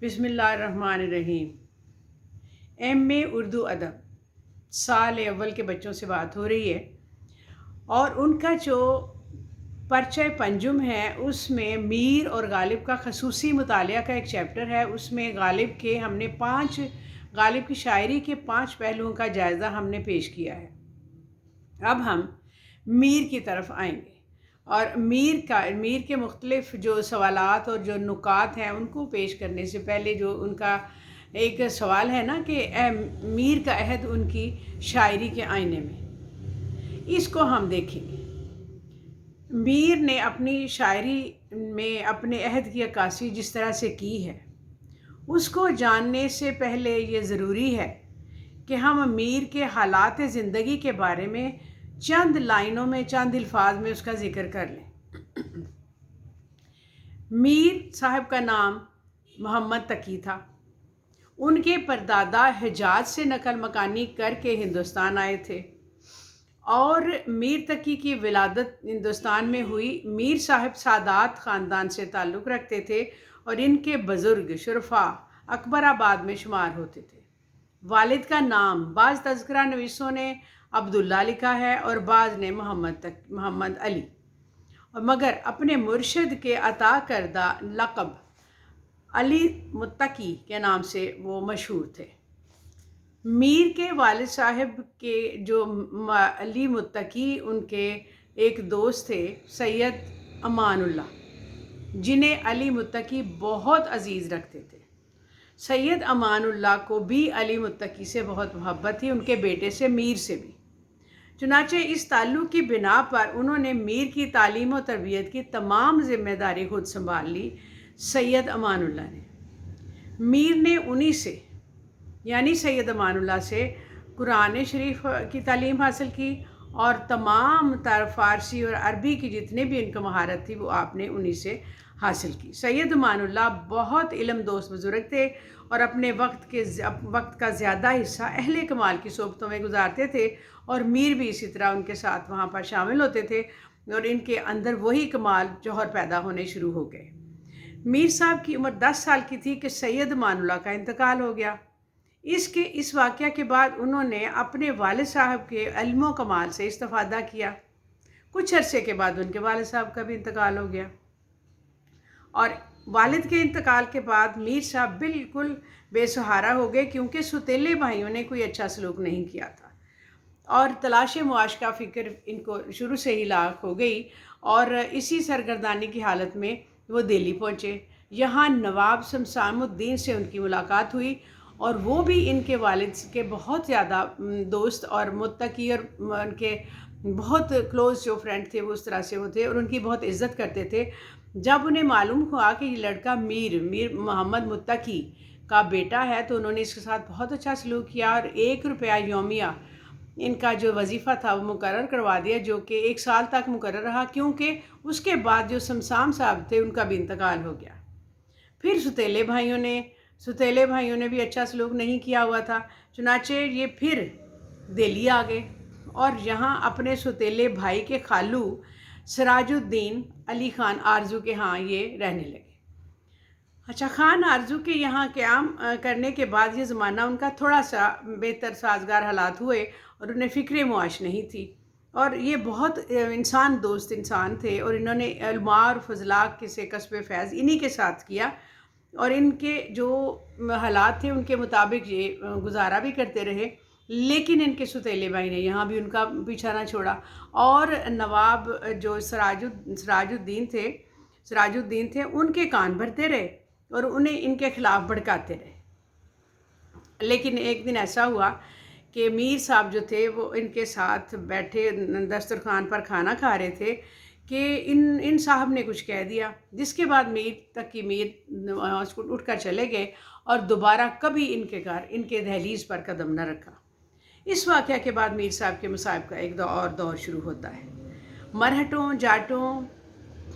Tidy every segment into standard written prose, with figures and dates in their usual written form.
بسم اللہ الرحمن الرحیم۔ ایم اے اردو ادب سال اول کے بچوں سے بات ہو رہی ہے، اور ان کا جو پرچہ پنجم ہے اس میں میر اور غالب کا خصوصی مطالعہ کا ایک چیپٹر ہے۔ اس میں غالب کی شاعری کے 5 پہلوؤں کا جائزہ ہم نے پیش کیا ہے۔ اب ہم میر کی طرف آئیں گے، اور میر کے مختلف جو سوالات اور جو نکات ہیں ان کو پیش کرنے سے پہلے جو ان کا ایک سوال ہے نا کہ میر کا عہد ان کی شاعری کے آئینے میں، اس کو ہم دیکھیں گے۔ میر نے اپنی شاعری میں اپنے عہد کی عکاسی جس طرح سے کی ہے، اس کو جاننے سے پہلے یہ ضروری ہے کہ ہم میر کے حالات زندگی کے بارے میں چند لائنوں میں، چند الفاظ میں اس کا ذکر کر لیں۔ میر صاحب کا نام محمد تقی تھا۔ ان کے پردادا حجاز سے نقل مکانی کر کے ہندوستان آئے تھے، اور میر تقی کی ولادت ہندوستان میں ہوئی۔ میر صاحب سادات خاندان سے تعلق رکھتے تھے، اور ان کے بزرگ شرفا اکبر آباد میں شمار ہوتے تھے۔ والد کا نام بعض تذکرہ نویسوں نے عبداللہ لکھا ہے اور بعض نے محمد علی، مگر اپنے مرشد کے عطا کردہ لقب علی متقی کے نام سے وہ مشہور تھے۔ میر کے والد صاحب کے جو علی متقی، ان کے ایک دوست تھے سید امان اللہ، جنہیں علی متقی بہت عزیز رکھتے تھے۔ سید امان اللہ کو بھی علی متقی سے بہت محبت تھی، ان کے بیٹے سے، میر سے بھی۔ چنانچہ اس تعلق کی بنا پر انہوں نے میر کی تعلیم و تربیت کی تمام ذمہ داری خود سنبھال لی۔ سید امان اللہ نے، میر نے انہی سے یعنی سید امان اللہ سے قرآن شریف کی تعلیم حاصل کی، اور تمام تر فارسی اور عربی کی جتنے بھی ان کو مہارت تھی وہ آپ نے انہی سے حاصل کی۔ سید امان اللہ بہت علم دوست بزرگ تھے، اور اپنے وقت کا زیادہ حصہ اہل کمال کی صحبتوں میں گزارتے تھے، اور میر بھی اسی طرح ان کے ساتھ وہاں پر شامل ہوتے تھے، اور ان کے اندر وہی کمال جوہر پیدا ہونے شروع ہو گئے۔ میر صاحب کی عمر 10 سال کی تھی کہ سید امان اللہ کا انتقال ہو گیا۔ اس واقعہ کے بعد انہوں نے اپنے والد صاحب کے علم و کمال سے استفادہ کیا۔ کچھ عرصے کے بعد ان کے والد صاحب کا بھی انتقال ہو گیا، اور والد کے انتقال کے بعد میر صاحب بالکل بے سہارا ہو گئے، کیونکہ ستیلے بھائیوں نے کوئی اچھا سلوک نہیں کیا تھا، اور تلاش معاش کا فکر ان کو شروع سے ہی لاحق ہو گئی، اور اسی سرگردانی کی حالت میں وہ دہلی پہنچے۔ یہاں نواب شمشاد الدین سے ان کی ملاقات ہوئی، اور وہ بھی ان کے والد کے بہت زیادہ دوست اور متقی، اور ان کے بہت کلوز جو فرینڈ تھے وہ اس طرح سے وہ تھے، اور ان کی بہت عزت کرتے تھے۔ جب انہیں معلوم ہوا کہ یہ لڑکا میر محمد متقی کا بیٹا ہے، تو انہوں نے اس کے ساتھ بہت اچھا سلوک کیا، اور 1 روپیہ یومیہ ان کا جو وظیفہ تھا وہ مقرر کروا دیا، جو کہ 1 سال تک مقرر رہا، کیونکہ اس کے بعد جو شمشاد صاحب تھے ان کا بھی انتقال ہو گیا۔ پھر ستیلے بھائیوں نے بھی اچھا سلوک نہیں کیا ہوا تھا، چنانچہ یہ پھر دہلی آ گئے، اور یہاں اپنے ستیلے بھائی کے خالو سراج الدین علی خان آرزو کے ہاں یہ رہنے لگے۔ اچھا، خان آرزو کے یہاں قیام کرنے کے بعد یہ زمانہ ان کا تھوڑا سا بہتر سازگار حالات ہوئے، اور انہیں فکر معاش نہیں تھی، اور یہ بہت انسان دوست انسان تھے، اور انہوں نے علماء اور فضلاء سے کسب فیض انہی کے ساتھ کیا، اور ان کے جو حالات تھے ان کے مطابق یہ گزارا بھی کرتے رہے۔ لیکن ان کے ستیلے بھائی نے یہاں بھی ان کا پیچھا نہ چھوڑا، اور نواب جو سراج الدین تھے ان کے کان بھرتے رہے، اور انہیں ان کے خلاف بھڑکاتے رہے۔ لیکن ایک دن ایسا ہوا کہ میر صاحب جو تھے وہ ان کے ساتھ بیٹھے دسترخوان پر کھانا کھا رہے تھے کہ ان صاحب نے کچھ کہہ دیا، جس کے بعد میر اٹھ کر چلے گئے، اور دوبارہ کبھی ان کے گھر، ان کے دہلیز پر قدم نہ رکھا۔ اس واقعہ کے بعد میر صاحب کے مصائب کا ایک اور دور شروع ہوتا ہے۔ مرہٹوں، جاٹوں،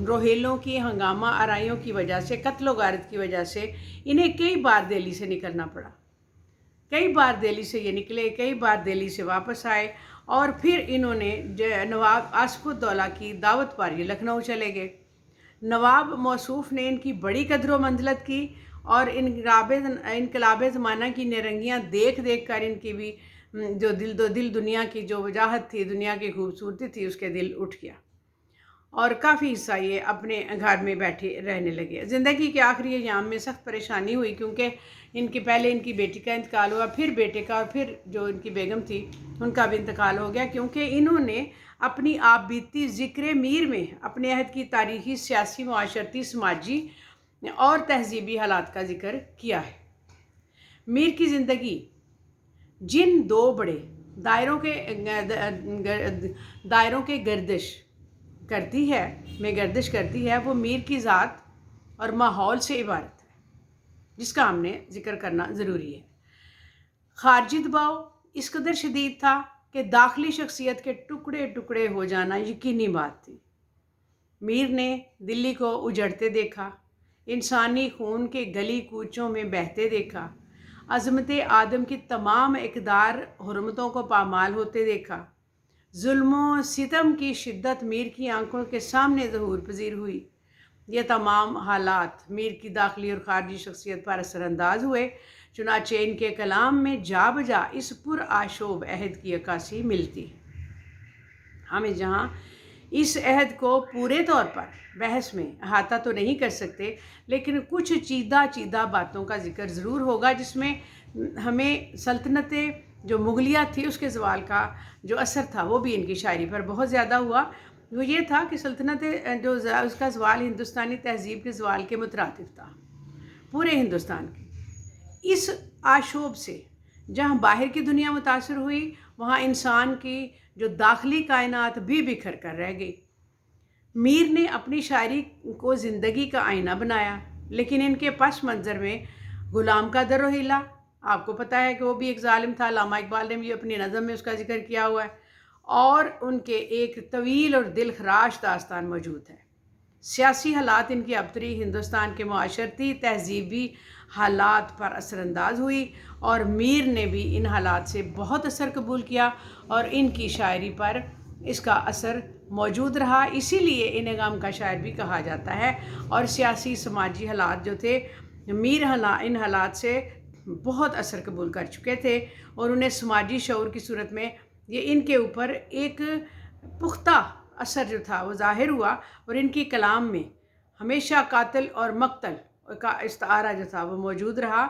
روہیلوں کی ہنگامہ آرائیوں کی وجہ سے، قتل و غارت کی وجہ سے انہیں کئی بار دہلی سے نکلنا پڑا۔ کئی بار دہلی سے یہ نکلے، کئی بار دہلی سے واپس آئے، اور پھر انہوں نے نواب آصف الدولہ کی دعوت پر یہ لکھنؤ چلے گئے۔ نواب موصوف نے ان کی بڑی قدر و منزلت کی، اور انقلاب زمانہ کی نرنگیاں دیکھ دیکھ کر ان کی بھی جو دل دنیا کی جو وجاہت تھی، دنیا کی خوبصورتی تھی، اس کے دل اٹھ گیا اور کافی حصہ یہ اپنے گھر میں بیٹھے رہنے لگے۔ زندگی کے آخری ایام میں سخت پریشانی ہوئی، کیونکہ پہلے ان کی بیٹی کا انتقال ہوا، پھر بیٹے کا، اور پھر جو ان کی بیگم تھی ان کا بھی انتقال ہو گیا، کیونکہ انہوں نے اپنی آپ بیتی ذکر میر میں اپنے عہد کی تاریخی، سیاسی، معاشرتی، سماجی اور تہذیبی حالات کا ذکر کیا ہے۔ میر کی زندگی جن دو بڑے دائروں کے گردش کرتی ہے وہ میر کی ذات اور ماحول سے عبارت ہے، جس کا ہم نے ذکر کرنا ضروری ہے۔ خارجی دباؤ اس قدر شدید تھا کہ داخلی شخصیت کے ٹکڑے ٹکڑے ہو جانا یقینی بات تھی۔ میر نے دلی کو اجڑتے دیکھا، انسانی خون کے گلی کوچوں میں بہتے دیکھا، عظمت آدم کی تمام اقدار حرمتوں کو پامال ہوتے دیکھا۔ ظلم و ستم کی شدت میر کی آنکھوں کے سامنے ظہور پذیر ہوئی۔ یہ تمام حالات میر کی داخلی اور خارجی شخصیت پر اثر انداز ہوئے، چنانچہ ان کے کلام میں جا بجا اس پرآشوب عہد کی عکاسی ملتی ہے۔ ہمیں جہاں اس عہد کو پورے طور پر بحث میں احاطہ تو نہیں کر سکتے، لیکن کچھ چیدہ باتوں کا ذکر ضرور ہوگا، جس میں ہمیں سلطنت جو مغلیہ تھی اس کے زوال کا جو اثر تھا وہ بھی ان کی شاعری پر بہت زیادہ ہوا۔ وہ یہ تھا کہ سلطنت جو اس کا زوال ہندوستانی تہذیب کے زوال کے مترادف تھا، پورے ہندوستان کے۔ اس آشوب سے جہاں باہر کی دنیا متاثر ہوئی، وہاں انسان کی جو داخلی کائنات بھی بکھر کر رہ گئی۔ میر نے اپنی شاعری کو زندگی کا آئینہ بنایا، لیکن ان کے پس منظر میں غلام کا در و حیلہ، آپ کو پتہ ہے کہ وہ بھی ایک ظالم تھا، علامہ اقبال نے بھی اپنی نظم میں اس کا ذکر کیا ہوا ہے، اور ان کے ایک طویل اور دل خراش داستان موجود ہے۔ سیاسی حالات ان کی ابتری ہندوستان کے معاشرتی تہذیبی حالات پر اثر انداز ہوئی، اور میر نے بھی ان حالات سے بہت اثر قبول کیا اور ان کی شاعری پر اس کا اثر موجود رہا۔ اسی لیے انہیں غم کا شاعر بھی کہا جاتا ہے، اور سیاسی سماجی حالات جو تھے، میر ان حالات سے بہت اثر قبول کر چکے تھے، اور انہیں سماجی شعور کی صورت میں یہ ان کے اوپر ایک پختہ اثر جو تھا وہ ظاہر ہوا، اور ان کی کلام میں ہمیشہ قاتل اور مقتل کا استعارہ جو تھا وہ موجود رہا۔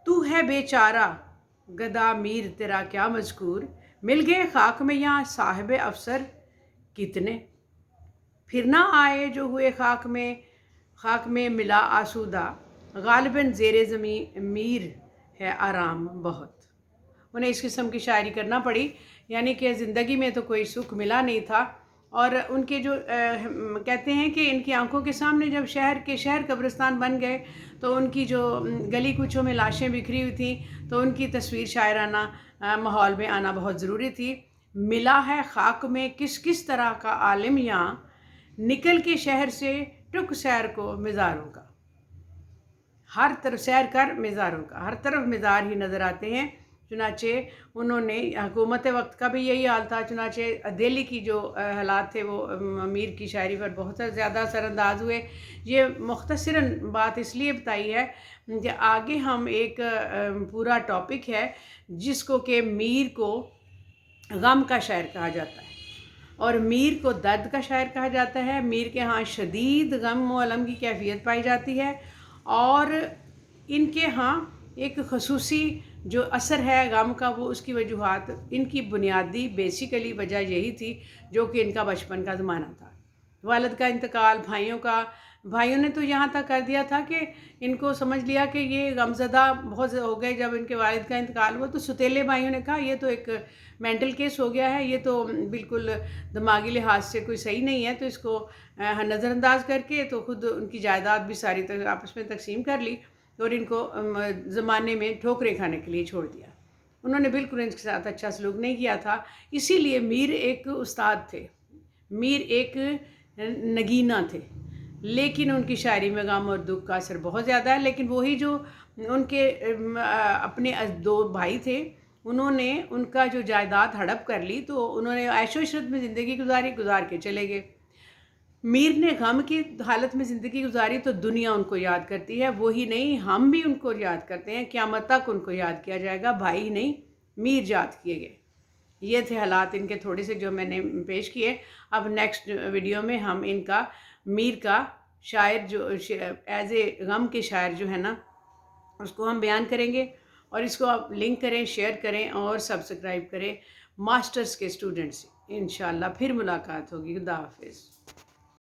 تو ہے بیچارہ گدا میر تیرا کیا مذکور، مل گئے خاک میں یہاں صاحب افسر کتنے، پھر نہ آئے جو ہوئے خاک میں ملا آسودہ، غالباً زیر زمین میر ہے آرام بہت۔ انہیں اس قسم کی شاعری کرنا پڑی، یعنی کہ زندگی میں تو کوئی سکھ ملا نہیں تھا، اور ان کے جو کہتے ہیں کہ ان کی آنکھوں کے سامنے جب شہر قبرستان بن گئے، تو ان کی جو گلی کوچوں میں لاشیں بکھری ہوئی تھیں، تو ان کی تصویر شاعرانہ ماحول میں آنا بہت ضروری تھی۔ ملا ہے خاک میں کس طرح کا عالم یہاں، نکل کے شہر سے ٹک سیر کو مزاروں کا، ہر طرف سیر کر مزاروں کا، ہر طرف مزار ہی نظر آتے ہیں۔ چنانچہ انہوں نے حکومت وقت کا بھی یہی حال تھا، چنانچہ دہلی کی جو حالات تھے وہ میر کی شاعری پر بہت زیادہ اثر انداز ہوئے۔ یہ مختصراً بات اس لیے بتائی ہے کہ آگے ہم ایک پورا ٹاپک ہے جس کو کہ میر کو غم کا شاعر کہا جاتا ہے، اور میر کو درد کا شاعر کہا جاتا ہے۔ میر کے ہاں شدید غم و الم کی کیفیت پائی جاتی ہے، اور ان کے ہاں ایک خصوصی جو اثر ہے غم کا، وہ اس کی وجوہات، ان کی بنیادی بیسیکلی وجہ یہی تھی جو کہ ان کا بچپن کا زمانہ تھا، والد کا انتقال، بھائیوں نے تو یہاں تک کر دیا تھا کہ ان کو سمجھ لیا کہ یہ غمزدہ بہت ہو گئے جب ان کے والد کا انتقال ہوا، تو ستیلے بھائیوں نے کہا یہ تو ایک مینٹل کیس ہو گیا ہے، یہ تو بالکل دماغی لحاظ سے کوئی صحیح نہیں ہے، تو اس کو نظر انداز کر کے تو خود ان کی جائیداد بھی ساری آپس میں تقسیم کر لی، اور ان کو زمانے میں ٹھوکریں کھانے کے لیے چھوڑ دیا۔ انہوں نے بالکل ان کے ساتھ اچھا سلوک نہیں کیا تھا۔ اسی لیے میر ایک استاد تھے، میر ایک نگینہ تھے، لیکن ان کی شاعری میں غم اور دکھ کا اثر بہت زیادہ ہے۔ لیکن وہی جو ان کے اپنے دو بھائی تھے، انہوں نے ان کا جو جائیداد ہڑپ کر لی، تو انہوں نے عیش و عشرت میں زندگی گزار کے چلے گئے۔ میر نے غم کی حالت میں زندگی گزاری تو دنیا ان کو یاد کرتی ہے، وہی نہیں ہم بھی ان کو یاد کرتے ہیں، قیامت تک ان کو یاد کیا جائے گا، بھائی نہیں میر یاد کیے گئے۔ یہ تھے حالات ان کے تھوڑے سے جو میں نے پیش کیے۔ اب نیکسٹ ویڈیو میں ہم ان کا میر کا شاعر جو ایز اے غم کے شاعر جو ہے نا اس کو ہم بیان کریں گے، اور اس کو آپ لنک کریں، شیئر کریں اور سبسکرائب کریں ماسٹرز کے اسٹوڈنٹس۔ انشاءاللہ پھر ملاقات ہوگی۔ خدا حافظ۔